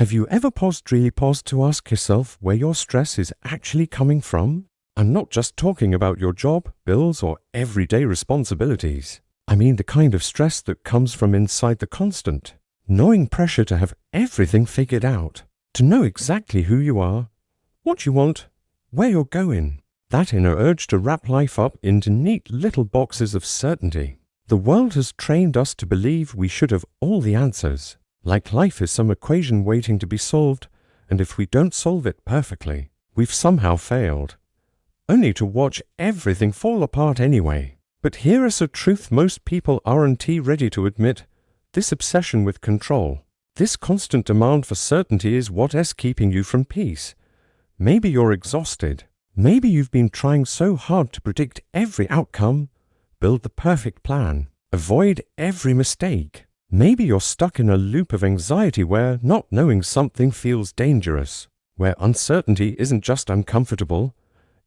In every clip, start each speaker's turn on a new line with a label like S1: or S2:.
S1: Have you ever really paused to ask yourself where your stress is actually coming from? I'm not just talking about your job, bills, or everyday responsibilities. I mean the kind of stress that comes from inside the constant, gnawing pressure to have everything figured out, to know exactly who you are, what you want, where you're going. That inner urge to wrap life up into neat little boxes of certainty. The world has trained us to believe we should have all the answers, like life is some equation waiting to be solved, and if we don't solve it perfectly, we've somehow failed, only to watch everything fall apart anyway. But here is a truth most people aren't ready to admit: this obsession with control, this constant demand for certainty is what is keeping you from peace. Maybe you're exhausted. Maybe you've been trying so hard to predict every outcome, build the perfect plan, avoid every mistake. Maybe you're stuck in a loop of anxiety where not knowing something feels dangerous, where uncertainty isn't just uncomfortable,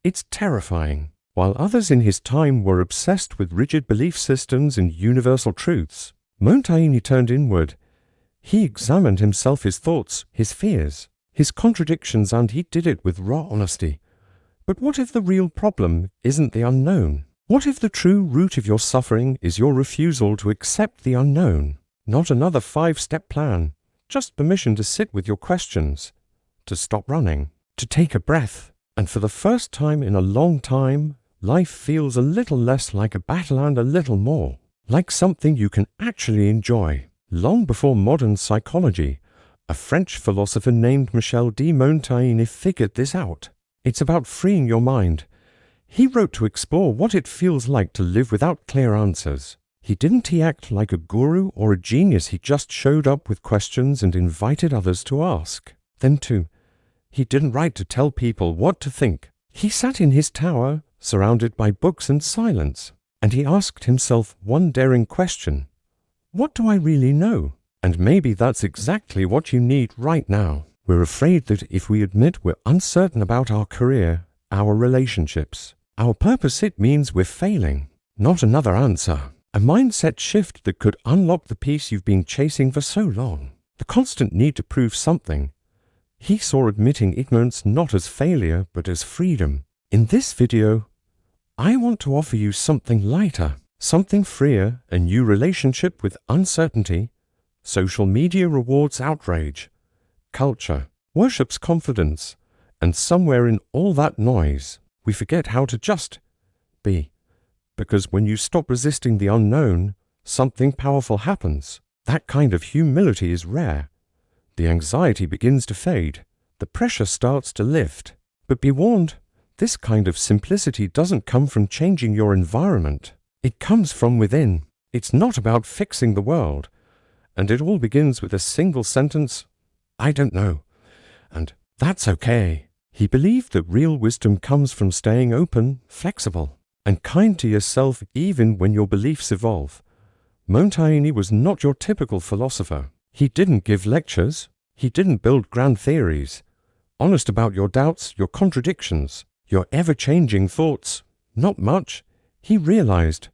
S1: it's terrifying. While others in his time were obsessed with rigid belief systems and universal truths, Montaigne turned inward. He examined himself, his thoughts, his fears, his contradictions, and he did it with raw honesty. But what if the real problem isn't the unknown? What if the true root of your suffering is your refusal to accept the unknown? Not another 5-step plan, just permission to sit with your questions, to stop running, to take a breath. And for the first time in a long time, life feels a little less like a battle and a little more like something you can actually enjoy. Long before modern psychology, a French philosopher named Michel de Montaigne figured this out. It's about freeing your mind. He wrote to explore what it feels like to live without clear answers. He didn't act like a guru or a genius. He just showed up with questions and invited others to ask. Then too, he didn't write to tell people what to think. He sat in his tower, surrounded by books and silence, and he asked himself one daring question: what do I really know? And maybe that's exactly what you need right now. We're afraid that if we admit we're uncertain about our career, our relationships, our purpose, it means we're failing. Not another answer. A mindset shift that could unlock the peace you've been chasing for so long. The constant need to prove something. He saw admitting ignorance not as failure, but as freedom. In this video, I want to offer you something lighter, something freer, a new relationship with uncertainty. Social media rewards outrage. Culture worships confidence. And somewhere in all that noise, we forget how to just be. Because when you stop resisting the unknown, something powerful happens. That kind of humility is rare. The anxiety begins to fade. The pressure starts to lift. But be warned, this kind of simplicity doesn't come from changing your environment. It comes from within. It's not about fixing the world. And it all begins with a single sentence: I don't know. And that's okay. He believed that real wisdom comes from staying open, flexible, and kind to yourself even when your beliefs evolve. Montaigne was not your typical philosopher. He didn't give lectures. He didn't build grand theories. Honest about your doubts, your contradictions, your ever-changing thoughts. Not much, he realized.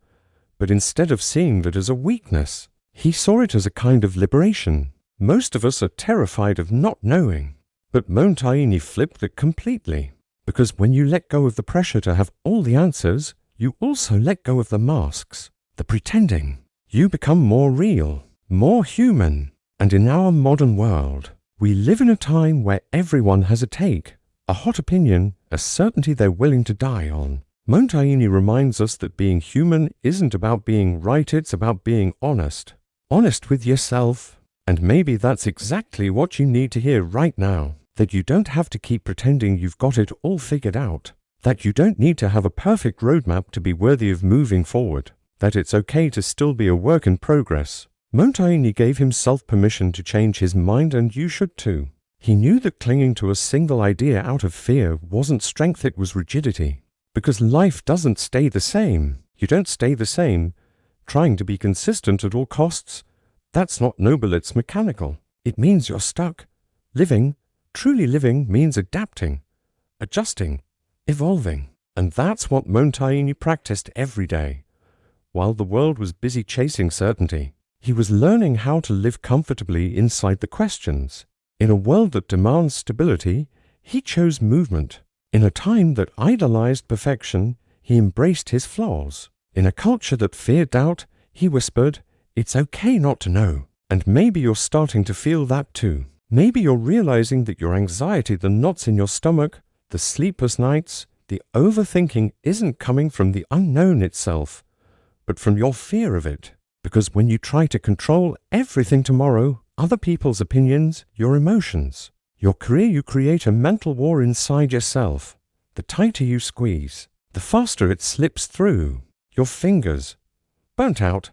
S1: But instead of seeing that as a weakness, he saw it as a kind of liberation. Most of us are terrified of not knowing. But Montaigne flipped it completely. Because when you let go of the pressure to have all the answers, you also let go of the masks, the pretending. You become more real, more human. And in our modern world, we live in a time where everyone has a take, a hot opinion, a certainty they're willing to die on. Montaigne reminds us that being human isn't about being right, it's about being honest. Honest with yourself. And maybe that's exactly what you need to hear right now. That you don't have to keep pretending you've got it all figured out. That you don't need to have a perfect roadmap to be worthy of moving forward. That it's okay to still be a work in progress. Montaigne gave himself permission to change his mind, and you should too. He knew that clinging to a single idea out of fear wasn't strength, it was rigidity. Because life doesn't stay the same. You don't stay the same. Trying to be consistent at all costs, that's not noble, it's mechanical. It means you're stuck. Living, truly living, means adapting, adjusting, evolving. And that's what Montaigne practiced every day. While the world was busy chasing certainty, he was learning how to live comfortably inside the questions, In a world that demands stability, he chose movement. In a time that idolized perfection, he embraced his flaws. In a culture that feared doubt, he whispered, "It's okay not to know." And maybe you're starting to feel that too. Maybe you're realizing that your anxiety, the knots in your stomach, the sleepless nights, the overthinking isn't coming from the unknown itself, but from your fear of it. Because when you try to control everything tomorrow, other people's opinions, your emotions, your career, you create a mental war inside yourself. The tighter you squeeze, the faster it slips through your fingers. Burnt out,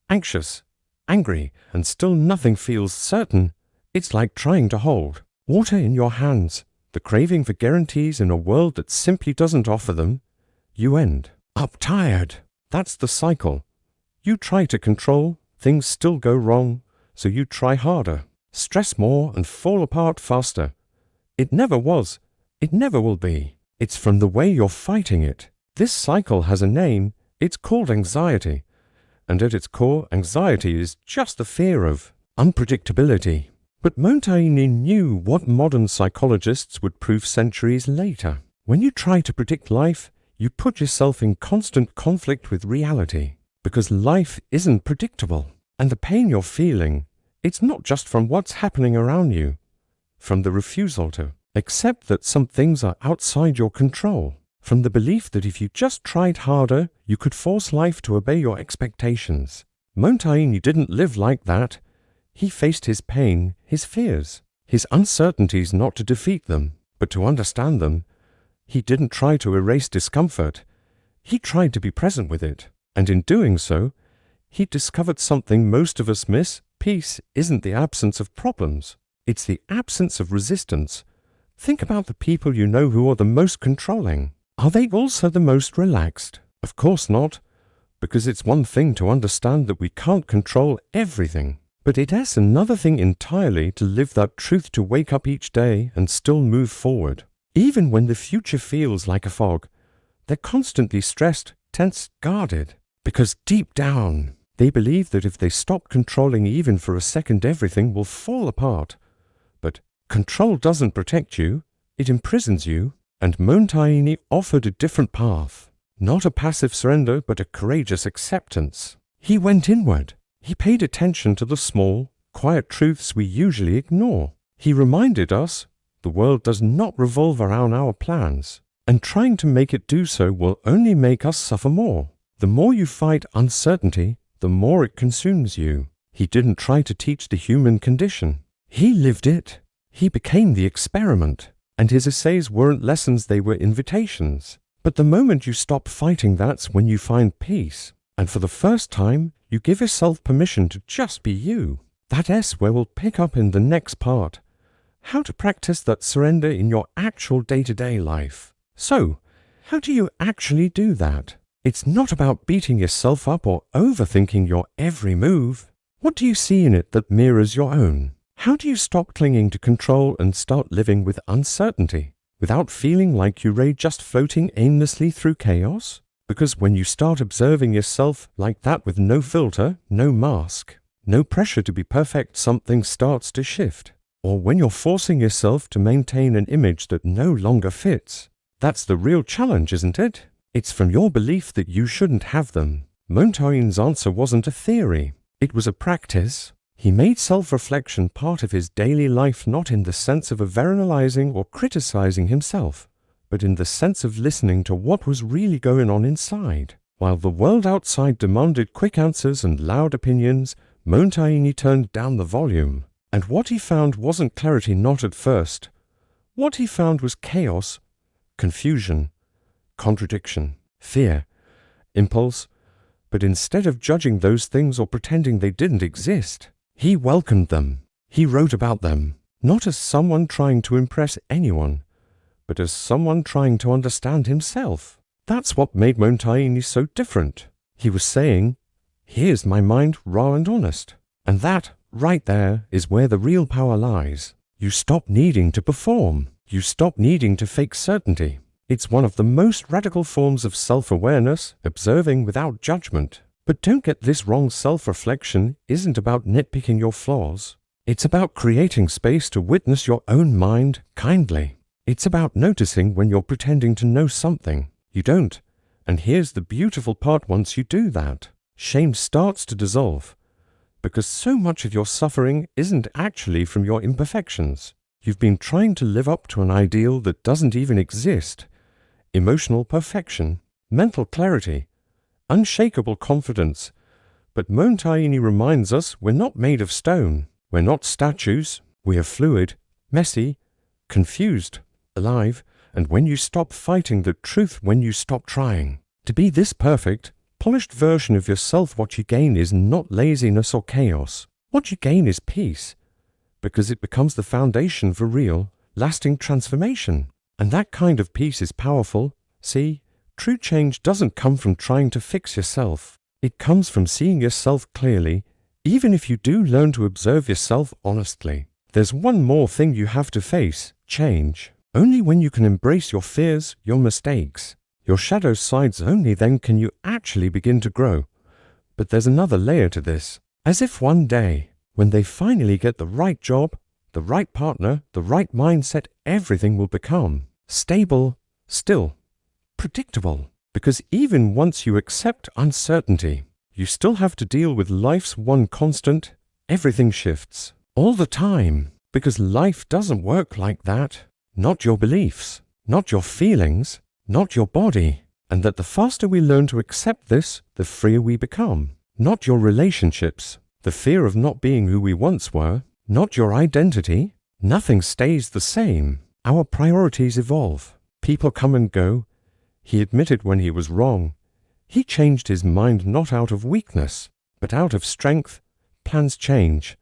S1: anxious, angry, and still nothing feels certain. It's like trying to hold water in your hands, the craving for guarantees in a world that simply doesn't offer them. You end up tired. That's the cycle. You try to control, things still go wrong, so you try harder, stress more, and fall apart faster. It never was. It never will be. It's from the way you're fighting it. This cycle has a name. It's called anxiety. And at its core, anxiety is just the fear of unpredictability. But Montaigne knew what modern psychologists would prove centuries later. When you try to predict life, you put yourself in constant conflict with reality. Because life isn't predictable. And the pain you're feeling, it's not just from what's happening around you, from the refusal to accept that some things are outside your control, from the belief that if you just tried harder, you could force life to obey your expectations. Montaigne didn't live like that. He faced his pain, his fears, his uncertainties not to defeat them, but to understand them. He didn't try to erase discomfort. He tried to be present with it. And in doing so, he discovered something most of us miss. Peace isn't the absence of problems. It's the absence of resistance. Think about the people you know who are the most controlling. Are they also the most relaxed? Of course not, because it's one thing to understand that we can't control everything. But it is another thing entirely to live that truth, to wake up each day and still move forward. Even when the future feels like a fog, they're constantly stressed, tense, guarded. Because deep down, they believe that if they stop controlling even for a second, everything will fall apart. But control doesn't protect you, it imprisons you. And Montaigne offered a different path. Not a passive surrender, but a courageous acceptance. He went inward. He paid attention to the small, quiet truths we usually ignore. He reminded us the world does not revolve around our plans, and trying to make it do so will only make us suffer more. The more you fight uncertainty, the more it consumes you. He didn't try to teach the human condition. He lived it. He became the experiment. And his essays weren't lessons, they were invitations. But the moment you stop fighting, that's when you find peace. And for the first time, you give yourself permission to just be you. That's where we'll pick up in the next part. How to practice that surrender in your actual day-to-day life. So, how do you actually do that? It's not about beating yourself up or overthinking your every move. What do you see in it that mirrors your own? How do you stop clinging to control and start living with uncertainty, without feeling like you're just floating aimlessly through chaos? Because when you start observing yourself like that, with no filter, no mask, no pressure to be perfect, something starts to shift. Or when you're forcing yourself to maintain an image that no longer fits. That's the real challenge, isn't it? It's from your belief that you shouldn't have them. Montaigne's answer wasn't a theory. It was a practice. He made self-reflection part of his daily life, not in the sense of overanalyzing or criticizing himself, but in the sense of listening to what was really going on inside. While the world outside demanded quick answers and loud opinions, Montaigne turned down the volume. And what he found wasn't clarity, not at first. What he found was chaos, confusion, contradiction, fear, impulse. But instead of judging those things or pretending they didn't exist, he welcomed them. He wrote about them, not as someone trying to impress anyone, but as someone trying to understand himself. That's what made Montaigne so different. He was saying, here's my mind, raw and honest. And that, right there, is where the real power lies. You stop needing to perform. You stop needing to fake certainty. It's one of the most radical forms of self-awareness, observing without judgment. But don't get this wrong, self-reflection isn't about nitpicking your flaws. It's about creating space to witness your own mind kindly. It's about noticing when you're pretending to know something you don't. And here's the beautiful part: once you do that, shame starts to dissolve, because so much of your suffering isn't actually from your imperfections. You've been trying to live up to an ideal that doesn't even exist. Emotional perfection, mental clarity, unshakable confidence. But Montaigne reminds us we're not made of stone. We're not statues. We are fluid, messy, confused, alive. And when you stop fighting the truth, when you stop trying to be this perfect, polished version of yourself, what you gain is not laziness or chaos. What you gain is peace, because it becomes the foundation for real, lasting transformation. And that kind of peace is powerful. See, true change doesn't come from trying to fix yourself. It comes from seeing yourself clearly, even if you do learn to observe yourself honestly. There's one more thing you have to face: change. Only when you can embrace your fears, your mistakes, your shadow sides, only then can you actually begin to grow. But there's another layer to this. As if one day, when they finally get the right job, the right partner, the right mindset, everything will become stable, still, predictable. Because even once you accept uncertainty, you still have to deal with life's one constant: everything shifts. All the time. Because life doesn't work like that. Not your beliefs, not your feelings, not your body. And that the faster we learn to accept this, the freer we become. Not your relationships, the fear of not being who we once were, not your identity. Nothing stays the same. Our priorities evolve. People come and go. He admitted when he was wrong. He changed his mind not out of weakness, but out of strength. Plans change.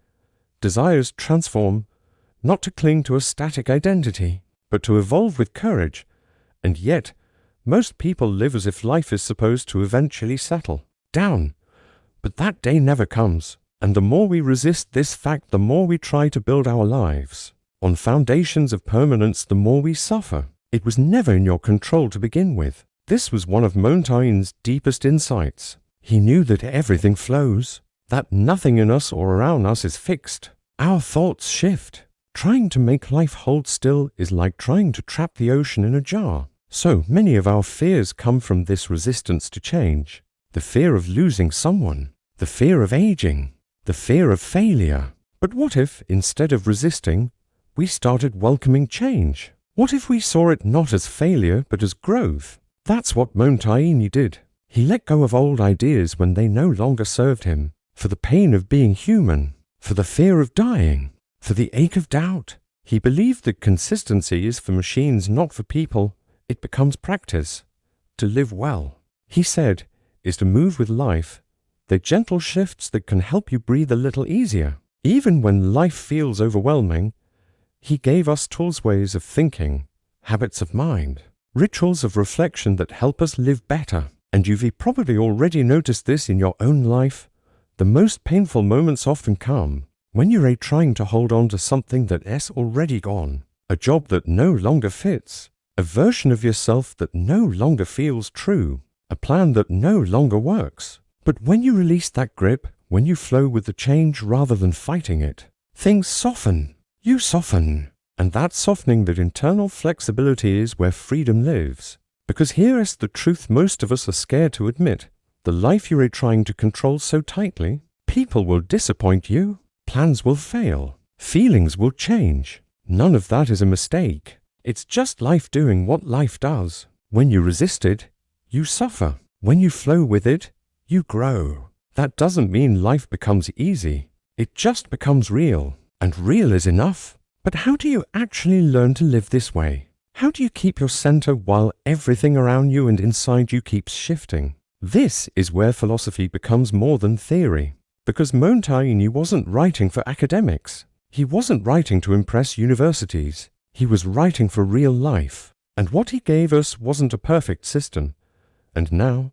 S1: Desires transform, not to cling to a static identity, but to evolve with courage. And yet, most people live as if life is supposed to eventually settle down. But that day never comes. And the more we resist this fact, the more we try to build our lives on foundations of permanence, the more we suffer. It was never in your control to begin with. This was one of Montaigne's deepest insights. He knew that everything flows, that nothing in us or around us is fixed. Our thoughts shift. Trying to make life hold still is like trying to trap the ocean in a jar. So many of our fears come from this resistance to change. The fear of losing someone, the fear of aging, the fear of failure. But what if, instead of resisting, we started welcoming change? What if we saw it not as failure but as growth? That's what Montaigne did. He let go of old ideas when they no longer served him, for the pain of being human, for the fear of dying, for the ache of doubt. He believed that consistency is for machines, not for people. It becomes practice. To live well, he said, is to move with life. The gentle shifts that can help you breathe a little easier. Even when life feels overwhelming, he gave us tools, ways of thinking, habits of mind, rituals of reflection that help us live better. And you've probably already noticed this in your own life. The most painful moments often come when you're trying to hold on to something that is already gone, a job that no longer fits, a version of yourself that no longer feels true, a plan that no longer works. But when you release that grip, when you flow with the change rather than fighting it, things soften. You soften. And that softening, that internal flexibility, is where freedom lives. Because here is the truth most of us are scared to admit. The life you're trying to control so tightly, people will disappoint you, plans will fail, feelings will change. None of that is a mistake. It's just life doing what life does. When you resist it, you suffer. When you flow with it, you grow. That doesn't mean life becomes easy. It just becomes real. And real is enough. But how do you actually learn to live this way? How do you keep your center while everything around you and inside you keeps shifting? This is where philosophy becomes more than theory. Because Montaigne wasn't writing for academics. He wasn't writing to impress universities. He was writing for real life. And what he gave us wasn't a perfect system. And now,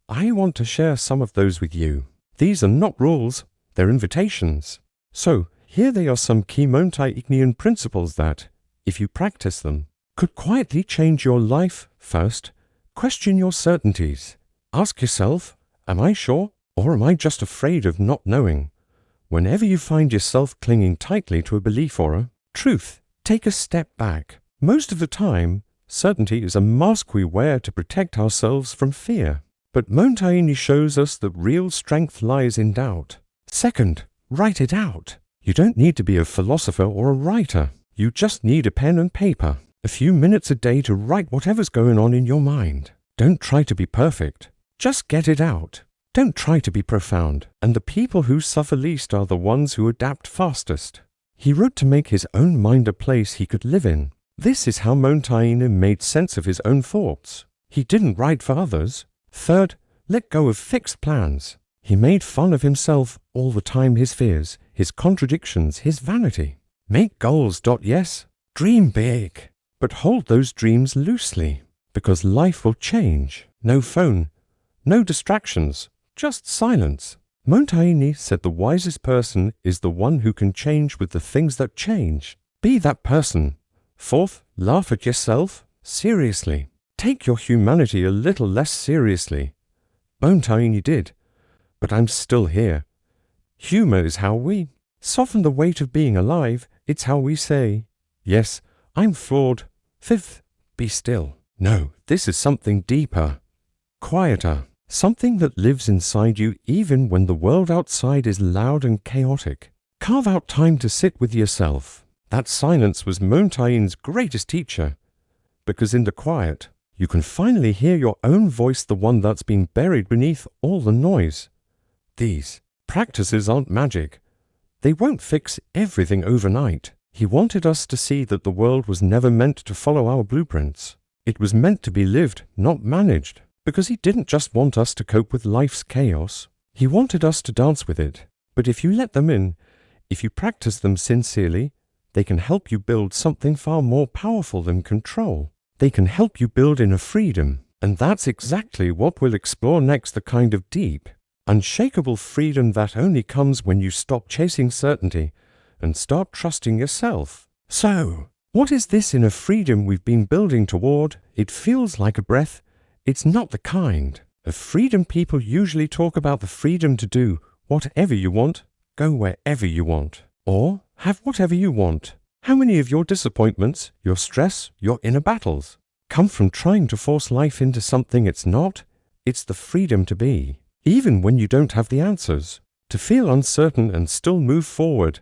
S1: I want to share some of those with you. These are not rules, they're invitations. So, here they are, some key Montaignean principles that, if you practice them, could quietly change your life. First, question your certainties. Ask yourself, am I sure, or am I just afraid of not knowing? Whenever you find yourself clinging tightly to a belief or a truth, take a step back. Most of the time, certainty is a mask we wear to protect ourselves from fear. But Montaigne shows us that real strength lies in doubt. Second, write it out. You don't need to be a philosopher or a writer. You just need a pen and paper. A few minutes a day to write whatever's going on in your mind. Don't try to be perfect. Just get it out. Don't try to be profound. And the people who suffer least are the ones who adapt fastest. He wrote to make his own mind a place he could live in. This is how Montaigne made sense of his own thoughts. He didn't write for others. Third, let go of fixed plans. He made fun of himself all the time, his fears, his contradictions, his vanity. Make goals. Yes, dream big. But hold those dreams loosely, because life will change. No phone, no distractions, just silence. Montaigne said the wisest person is the one who can change with the things that change. Be that person. Fourth, laugh at yourself seriously. Take your humanity a little less seriously. Montaigne did, but I'm still here. Humor is how we soften the weight of being alive. It's how we say, yes, I'm flawed. Fifth, be still. No, this is something deeper, quieter, something that lives inside you even when the world outside is loud and chaotic. Carve out time to sit with yourself. That silence was Montaigne's greatest teacher, because in the quiet, you can finally hear your own voice, the one that's been buried beneath all the noise. These practices aren't magic. They won't fix everything overnight. He wanted us to see that the world was never meant to follow our blueprints. It was meant to be lived, not managed, because he didn't just want us to cope with life's chaos. He wanted us to dance with it. But if you let them in, if you practice them sincerely, they can help you build something far more powerful than control. They can help you build inner freedom. And that's exactly what we'll explore next, the kind of deep, unshakable freedom that only comes when you stop chasing certainty and start trusting yourself. So, what is this inner freedom we've been building toward? It feels like a breath. It's not the kind of freedom people usually talk about, the freedom to do whatever you want, go wherever you want, or have whatever you want. How many of your disappointments, your stress, your inner battles come from trying to force life into something it's not? It's the freedom to be, even when you don't have the answers, to feel uncertain and still move forward.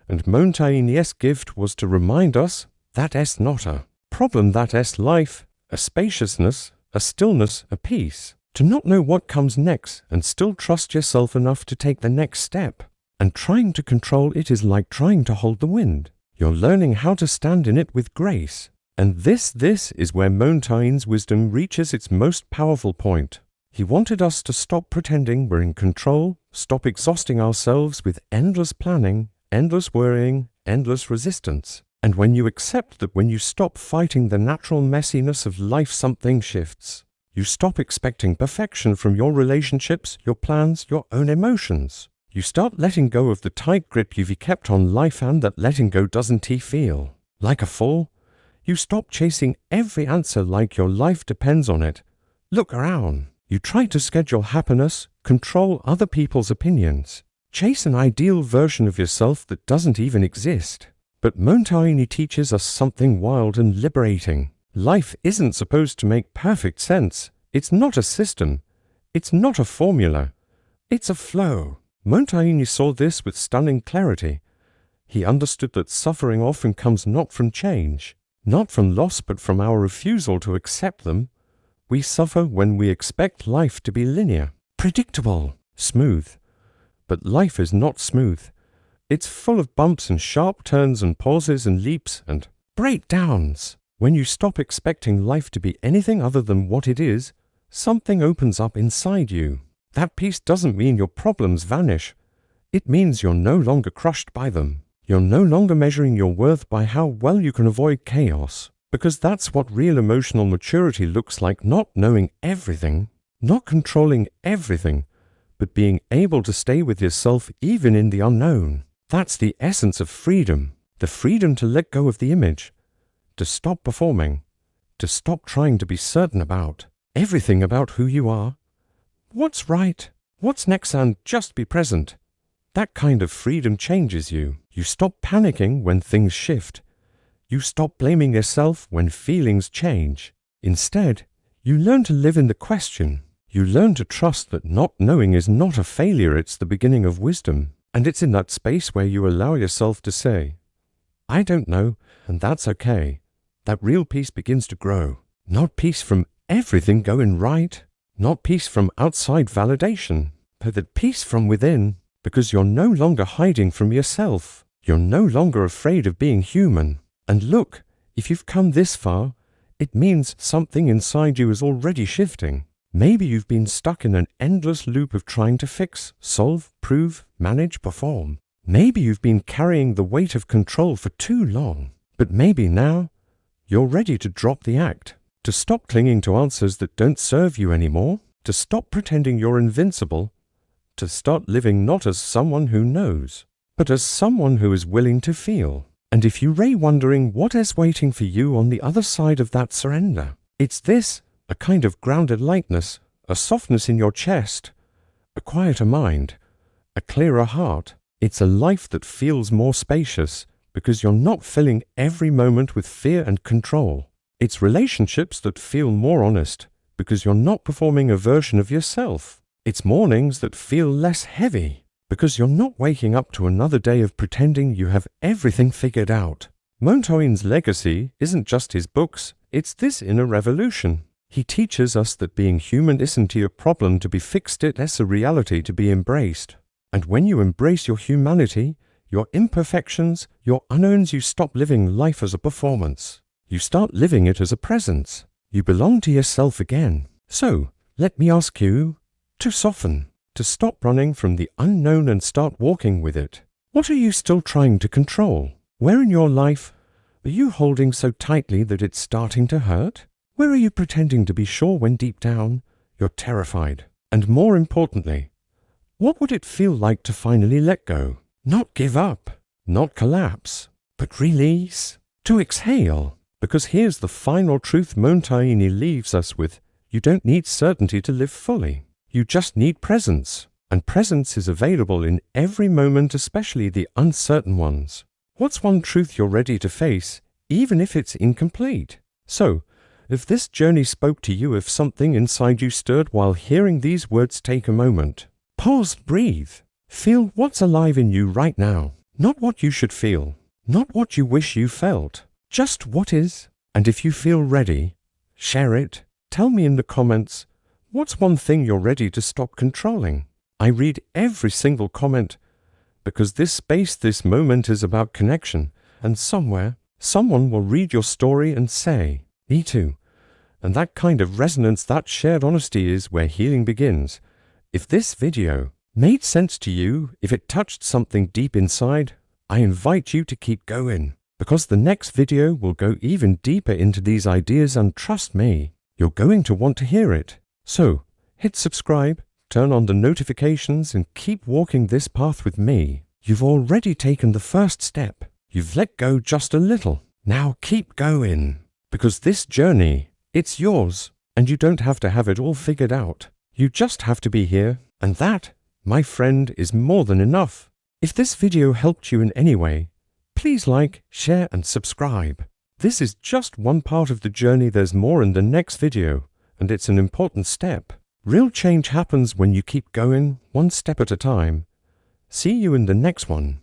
S1: And Montaigne's gift was to remind us that S not a problem, that S life, a spaciousness, a stillness, a peace, to not know what comes next and still trust yourself enough to take the next step. And trying to control it is like trying to hold the wind. You're learning how to stand in it with grace. And this is where Montaigne's wisdom reaches its most powerful point. He wanted us to stop pretending we're in control, stop exhausting ourselves with endless planning, endless worrying, endless resistance. And when you accept that when you stop fighting the natural messiness of life, something shifts. You stop expecting perfection from your relationships, your plans, your own emotions. You start letting go of the tight grip you've kept on life, and that letting go doesn't feel like a fall. You stop chasing every answer like your life depends on it. Look around. You try to schedule happiness, control other people's opinions, chase an ideal version of yourself that doesn't even exist. But Montaigne teaches us something wild and liberating. Life isn't supposed to make perfect sense. It's not a system. It's not a formula. It's a flow. Montaigne saw this with stunning clarity. He understood that suffering often comes not from change, not from loss, but from our refusal to accept them. We suffer when we expect life to be linear, predictable, smooth. But life is not smooth. It's full of bumps and sharp turns and pauses and leaps and breakdowns. When you stop expecting life to be anything other than what it is, something opens up inside you. That peace doesn't mean your problems vanish. It means you're no longer crushed by them. You're no longer measuring your worth by how well you can avoid chaos. Because that's what real emotional maturity looks like, not knowing everything, not controlling everything, but being able to stay with yourself even in the unknown. That's the essence of freedom. The freedom to let go of the image, to stop performing, to stop trying to be certain about everything about who you are, what's right, what's next, and just be present. That kind of freedom changes you. You stop panicking when things shift. You stop blaming yourself when feelings change. Instead, you learn to live in the question. You learn to trust that not knowing is not a failure, it's the beginning of wisdom. And it's in that space where you allow yourself to say, I don't know, and that's okay. That real peace begins to grow. Not peace from everything going right, not peace from outside validation, but that peace from within, because you're no longer hiding from yourself. You're no longer afraid of being human. And look, if you've come this far, it means something inside you is already shifting. Maybe you've been stuck in an endless loop of trying to fix, solve, prove, manage, perform. Maybe you've been carrying the weight of control for too long. But maybe now, you're ready to drop the act, to stop clinging to answers that don't serve you anymore, to stop pretending you're invincible, to start living not as someone who knows, but as someone who is willing to feel. And if you're wondering what is waiting for you on the other side of that surrender, it's this, a kind of grounded lightness, a softness in your chest, a quieter mind, a clearer heart. It's a life that feels more spacious because you're not filling every moment with fear and control. It's relationships that feel more honest because you're not performing a version of yourself. It's mornings that feel less heavy because you're not waking up to another day of pretending you have everything figured out. Montaigne's legacy isn't just his books, it's this inner revolution. He teaches us that being human isn't a problem to be fixed, it's a reality to be embraced. And when you embrace your humanity, your imperfections, your unknowns, you stop living life as a performance. You start living it as a presence. You belong to yourself again. So, let me ask you to soften, to stop running from the unknown and start walking with it. What are you still trying to control? Where in your life are you holding so tightly that it's starting to hurt? Where are you pretending to be sure when deep down you're terrified? And more importantly, what would it feel like to finally let go? Not give up, not collapse, but release, to exhale. Because here's the final truth Montaigne leaves us with. You don't need certainty to live fully. You just need presence. And presence is available in every moment, especially the uncertain ones. What's one truth you're ready to face, even if it's incomplete? So, if this journey spoke to you, if something inside you stirred while hearing these words, take a moment. Pause, breathe. Feel what's alive in you right now. Not what you should feel. Not what you wish you felt. Just what is. And if you feel ready, share it. Tell me in the comments, what's one thing you're ready to stop controlling? I read every single comment because this space, this moment is about connection. And somewhere, someone will read your story and say, me too. And that kind of resonance, that shared honesty is where healing begins. If this video made sense to you, if it touched something deep inside, I invite you to keep going, because the next video will go even deeper into these ideas, and trust me, you're going to want to hear it. So, hit subscribe, turn on the notifications, and keep walking this path with me. You've already taken the first step. You've let go just a little. Now keep going, because this journey, it's yours, and you don't have to have it all figured out. You just have to be here, and that, my friend, is more than enough. If this video helped you in any way, please like, share, and subscribe. This is just one part of the journey. There's more in the next video, and it's an important step. Real change happens when you keep going, one step at a time. See you in the next one.